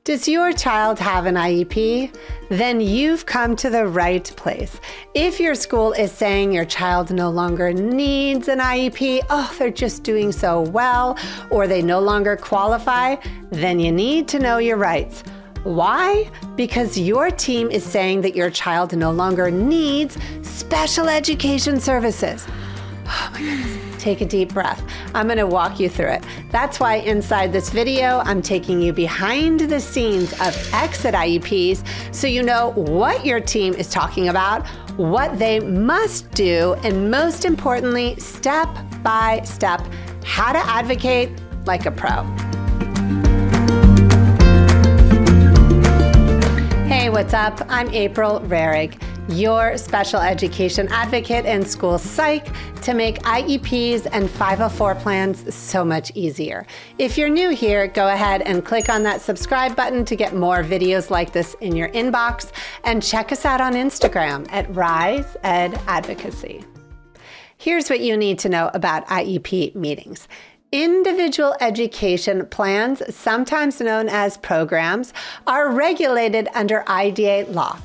Does your child have an IEP? Then you've come to the right place. If your school is saying your child no longer needs an IEP, they're just doing so well, or they no longer qualify, then you need to know your rights. Why? Because your team is saying that your child no longer needs special education services. Oh my goodness. Take a deep breath. I'm going to walk you through it. That's why inside this video, I'm taking you behind the scenes of exit IEPs so you know what your team is talking about, what they must do, and most importantly, step by step, how to advocate like a pro. Hey, what's up? I'm April Rarig, your special education advocate and school psych to make IEPs and 504 plans so much easier. If you're new here, go ahead and click on that subscribe button to get more videos like this in your inbox, and check us out on Instagram at Rise Ed Advocacy. Here's what you need to know about IEP meetings. Individual education plans, sometimes known as programs, are regulated under IDEA law.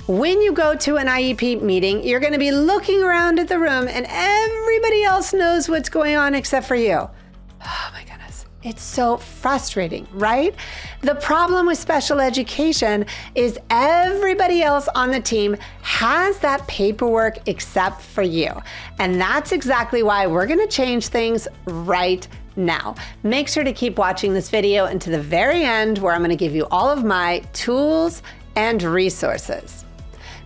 When you go to an IEP meeting, you're going to be looking around at the room and everybody else knows what's going on except for you. Oh my goodness. It's so frustrating, right? The problem with special education is everybody else on the team has that paperwork except for you. And that's exactly why we're going to change things right now. Make sure to keep watching this video until the very end, where I'm going to give you all of my tools and resources.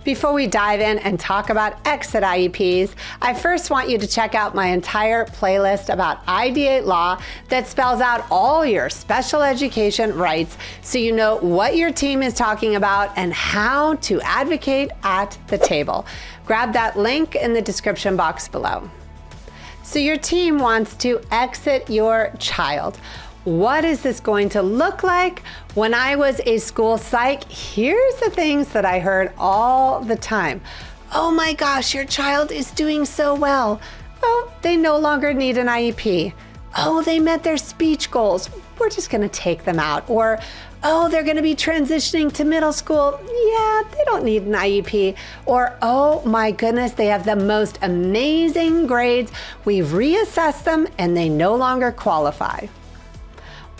Before we dive in and talk about exit IEPs, I first want you to check out my entire playlist about IDEA law that spells out all your special education rights so you know what your team is talking about and how to advocate at the table. Grab that link in the description box below. So your team wants to exit your child. What is this going to look like? When I was a school psych, here's the things that I heard all the time. Oh my gosh, your child is doing so well. Oh, they no longer need an IEP. Oh, they met their speech goals. We're just going to take them out. Or, oh, they're going to be transitioning to middle school. Yeah, they don't need an IEP. Or, oh my goodness, they have the most amazing grades. We've reassessed them and they no longer qualify.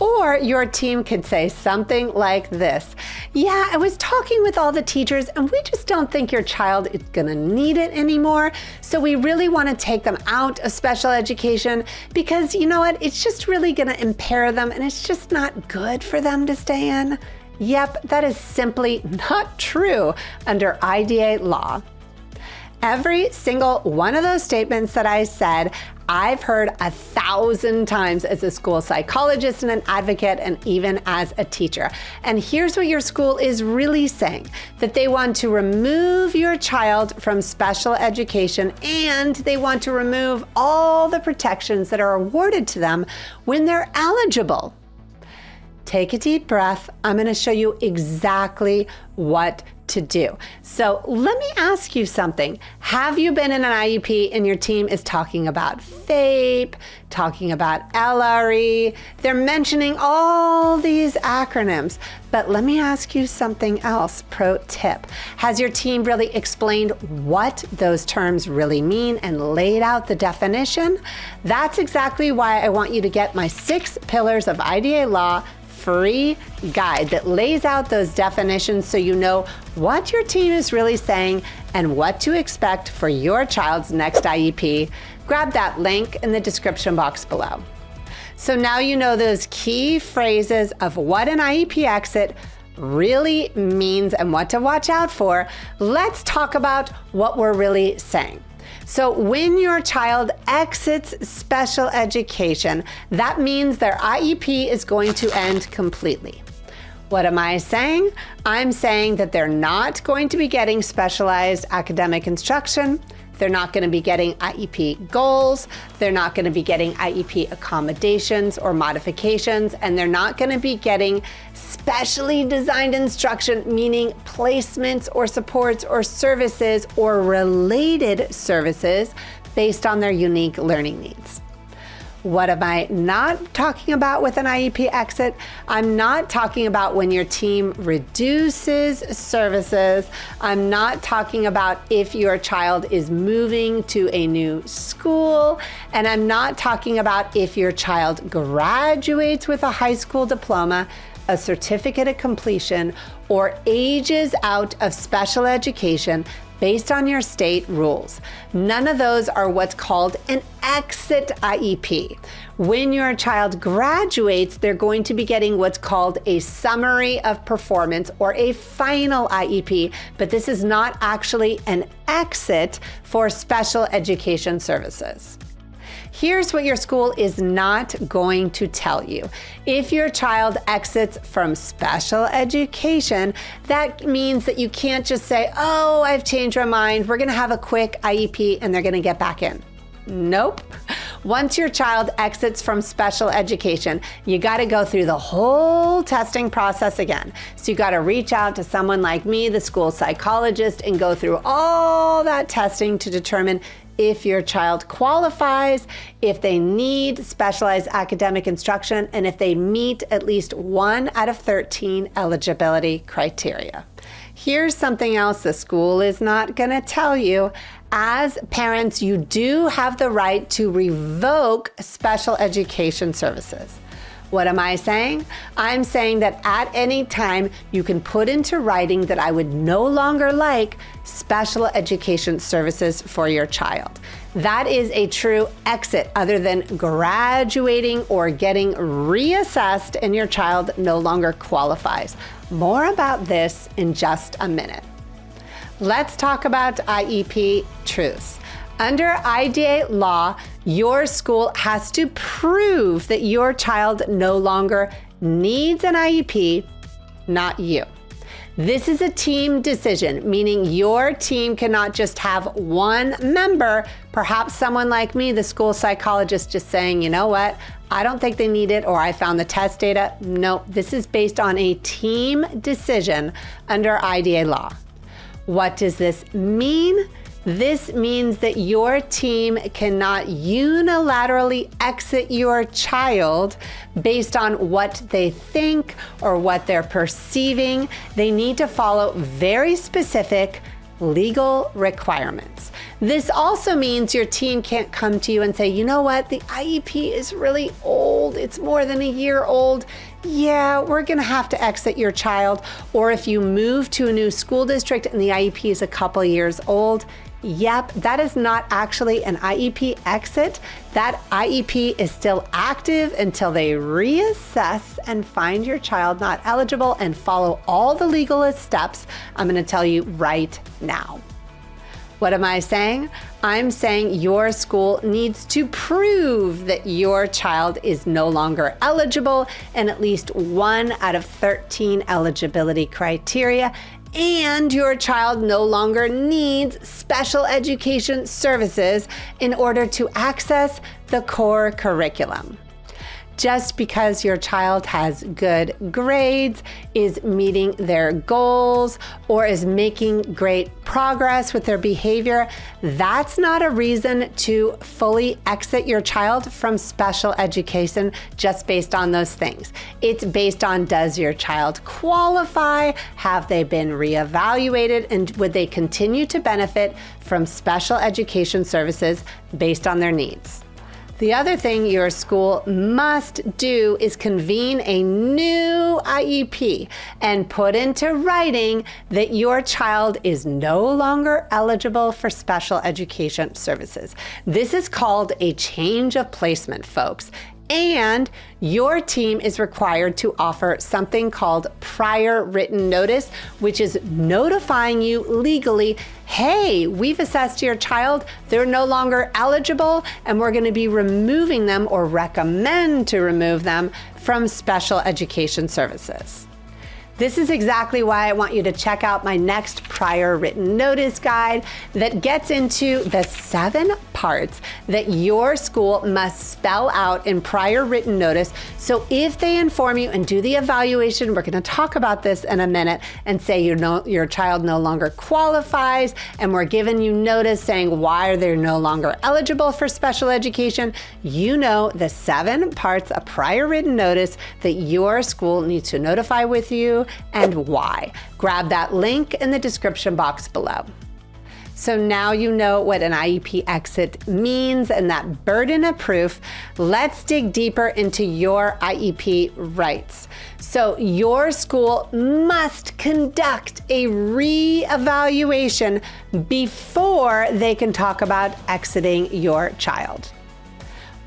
Or your team could say something like this. Yeah, I was talking with all the teachers and we just don't think your child is gonna need it anymore. So we really wanna take them out of special education because you know what, it's just really gonna impair them and it's just not good for them to stay in. Yep, that is simply not true under IDEA law. Every single one of those statements that I said, I've heard 1,000 times as a school psychologist and an advocate and even as a teacher. And here's what your school is really saying, that they want to remove your child from special education and they want to remove all the protections that are awarded to them when they're eligible. Take a deep breath. I'm going to show you exactly what to do. So let me ask you something. Have you been in an IEP and your team is talking about FAPE, talking about LRE? They're mentioning all these acronyms. But let me ask you something else. Pro tip. Has your team really explained what those terms really mean and laid out the definition? That's exactly why I want you to get my 6 pillars of IDEA law free guide that lays out those definitions so you know what your team is really saying and what to expect for your child's next IEP. Grab that link in the description box below. So now you know those key phrases of what an IEP exit really means and what to watch out for. Let's talk about what we're really saying. So when your child exits special education, that means their IEP is going to end completely. What am I saying? I'm saying that they're not going to be getting specialized academic instruction. They're not going to be getting IEP goals. They're not going to be getting IEP accommodations or modifications, and they're not going to be getting specially designed instruction, meaning placements or supports or services or related services based on their unique learning needs. What am I not talking about with an IEP exit? I'm not talking about when your team reduces services. I'm not talking about if your child is moving to a new school. And I'm not talking about if your child graduates with a high school diploma, a certificate of completion, or ages out of special education based on your state rules. None of those are what's called an exit IEP. When your child graduates, they're going to be getting what's called a summary of performance or a final IEP, but this is not actually an exit for special education services. Here's what your school is not going to tell you. If your child exits from special education, that means that you can't just say, oh, I've changed my mind. We're going to have a quick IEP and they're going to get back in. Nope. Once your child exits from special education, you got to go through the whole testing process again. So you got to reach out to someone like me, the school psychologist, and go through all that testing to determine if your child qualifies, if they need specialized academic instruction, and if they meet at least 1 out of 13 eligibility criteria. Here's something else the school is not going to tell you. As parents, you do have the right to revoke special education services. What am I saying? I'm saying that at any time you can put into writing that I would no longer like special education services for your child. That is a true exit other than graduating or getting reassessed and your child no longer qualifies. More about this in just a minute. Let's talk about IEP truths. Under IDEA law, your school has to prove that your child no longer needs an IEP, not you. This is a team decision, meaning your team cannot just have one member, perhaps someone like me, the school psychologist, just saying, you know what, I don't think they need it, or I found the test data. No, this is based on a team decision under IDEA law. What does this mean? This means that your team cannot unilaterally exit your child based on what they think or what they're perceiving. They need to follow very specific legal requirements. This also means your team can't come to you and say, you know what, the IEP is really old. It's more than a year old. Yeah, we're going to have to exit your child. Or if you move to a new school district and the IEP is a couple years old, yep, that is not actually an IEP exit. That IEP is still active until they reassess and find your child not eligible and follow all the legal steps I'm going to tell you right now. What am I saying? I'm saying your school needs to prove that your child is no longer eligible in at least 1 out of 13 eligibility criteria, and your child no longer needs special education services in order to access the core curriculum. Just because your child has good grades, is meeting their goals, or is making great progress with their behavior, that's not a reason to fully exit your child from special education just based on those things. It's based on, does your child qualify? Have they been reevaluated? And would they continue to benefit from special education services based on their needs? The other thing your school must do is convene a new IEP and put into writing that your child is no longer eligible for special education services. This is called a change of placement, folks. And your team is required to offer something called prior written notice, which is notifying you legally, hey, we've assessed your child, they're no longer eligible, and we're going to be removing them or recommend to remove them from special education services. This is exactly why I want you to check out my next prior written notice guide that gets into the 7 parts that your school must spell out in prior written notice. So if they inform you and do the evaluation, we're going to talk about this in a minute, and say your child no longer qualifies, and we're giving you notice saying why they're no longer eligible for special education, you know the 7 parts of prior written notice that your school needs to notify with you and why. Grab that link in the description box below. So now you know what an IEP exit means and that burden of proof. Let's dig deeper into your IEP rights. So your school must conduct a reevaluation before they can talk about exiting your child.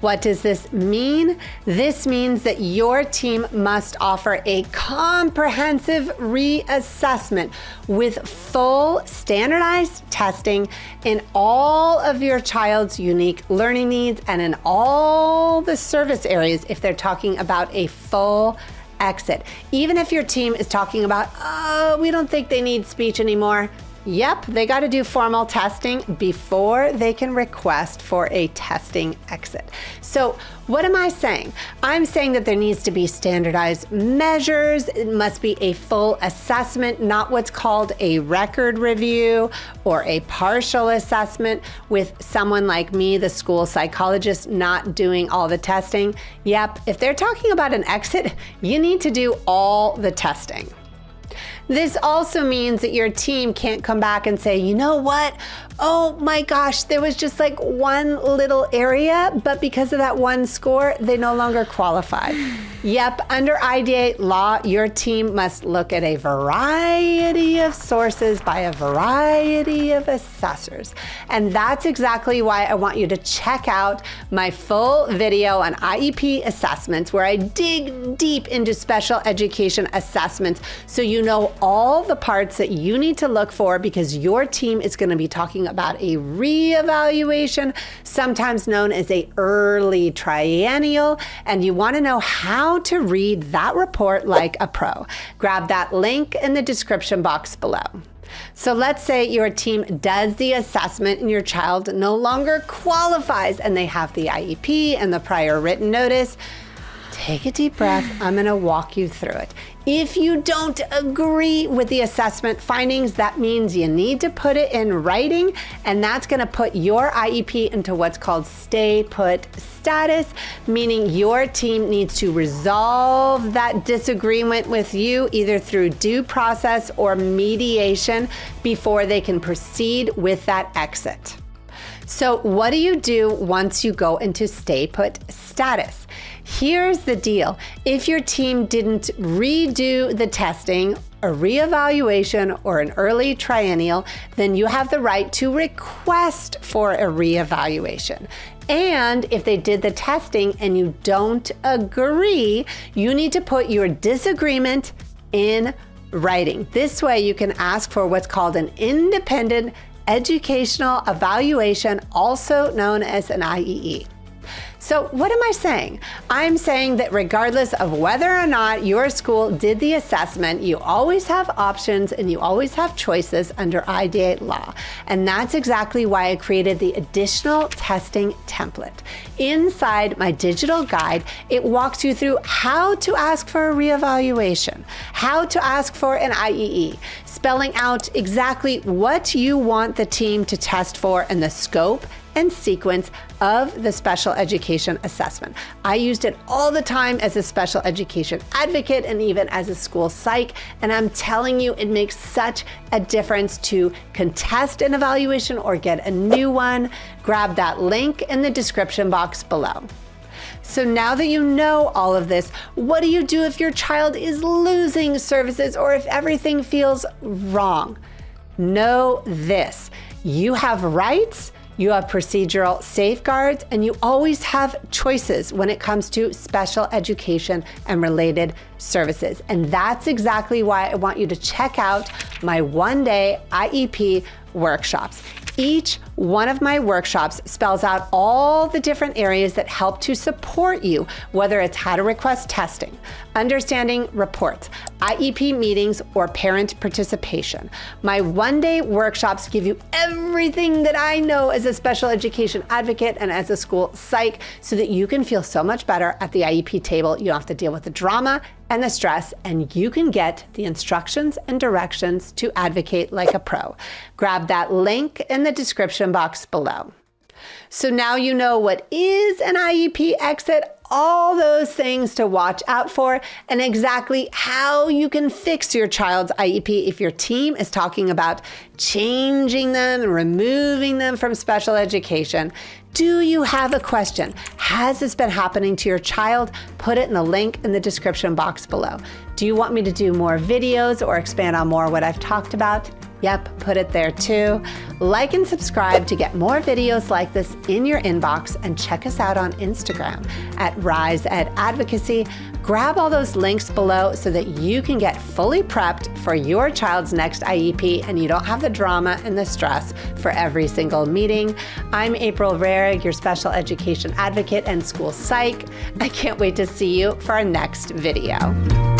What does this mean? This means that your team must offer a comprehensive reassessment with full standardized testing in all of your child's unique learning needs and in all the service areas if they're talking about a full exit. Even if your team is talking about, oh, we don't think they need speech anymore. Yep, they got to do formal testing before they can request for a testing exit. So what am I saying? I'm saying that there needs to be standardized measures. It must be a full assessment, not what's called a record review or a partial assessment with someone like me, the school psychologist, not doing all the testing. Yep, if they're talking about an exit, you need to do all the testing. This also means that your team can't come back and say, you know what? Oh my gosh, there was just like one little area, but because of that one score, they no longer qualify. Yep, under IDEA law, your team must look at a variety of sources by a variety of assessors. And that's exactly why I want you to check out my full video on IEP assessments, where I dig deep into special education assessments so you know all the parts that you need to look for, because your team is going to be talking about a reevaluation, sometimes known as a early triennial, and you want to know how to read that report like a pro. Grab that link in the description box below. So let's say your team does the assessment and your child no longer qualifies and they have the IEP and the prior written notice. Take a deep breath. I'm going to walk you through it. If you don't agree with the assessment findings, that means you need to put it in writing, and that's going to put your IEP into what's called stay put status, meaning your team needs to resolve that disagreement with you either through due process or mediation before they can proceed with that exit. So what do you do once you go into stay put status? Here's the deal. If your team didn't redo the testing, a reevaluation, or an early triennial, then you have the right to request for a reevaluation. And if they did the testing and you don't agree, you need to put your disagreement in writing. This way you can ask for what's called an independent educational evaluation, also known as an IEE. So what am I saying? I'm saying that regardless of whether or not your school did the assessment, you always have options and you always have choices under IDEA law. And that's exactly why I created the additional testing template. Inside my digital guide, it walks you through how to ask for a reevaluation, how to ask for an IEE, spelling out exactly what you want the team to test for and the scope and sequence of the special education assessment. I used it all the time as a special education advocate and even as a school psych, and I'm telling you, it makes such a difference to contest an evaluation or get a new one. Grab that link in the description box below. So now that you know all of this, what do you do if your child is losing services or if everything feels wrong? Know this: you have rights, you have procedural safeguards, and you always have choices when it comes to special education and related services. And that's exactly why I want you to check out my one-day IEP workshops. Each one of my workshops spells out all the different areas that help to support you, whether it's how to request testing, understanding reports, IEP meetings, or parent participation. My one-day workshops give you everything that I know as a special education advocate and as a school psych so that you can feel so much better at the IEP table. You don't have to deal with the drama and the stress, and you can get the instructions and directions to advocate like a pro. Grab that link in the description box below. So now you know what is an IEP exit, all those things to watch out for, and exactly how you can fix your child's IEP if your team is talking about changing them and removing them from special education. Do you have a question? Has this been happening to your child? Put it in the link in the description box below. Do you want me to do more videos or expand on more what I've talked about? Yep, put it there too. Like and subscribe to get more videos like this in your inbox, and check us out on Instagram at @Advocacy. Grab all those links below so that you can get fully prepped for your child's next IEP and you don't have the drama and the stress for every single meeting. I'm April Rarig, your special education advocate and school psych. I can't wait to see you for our next video.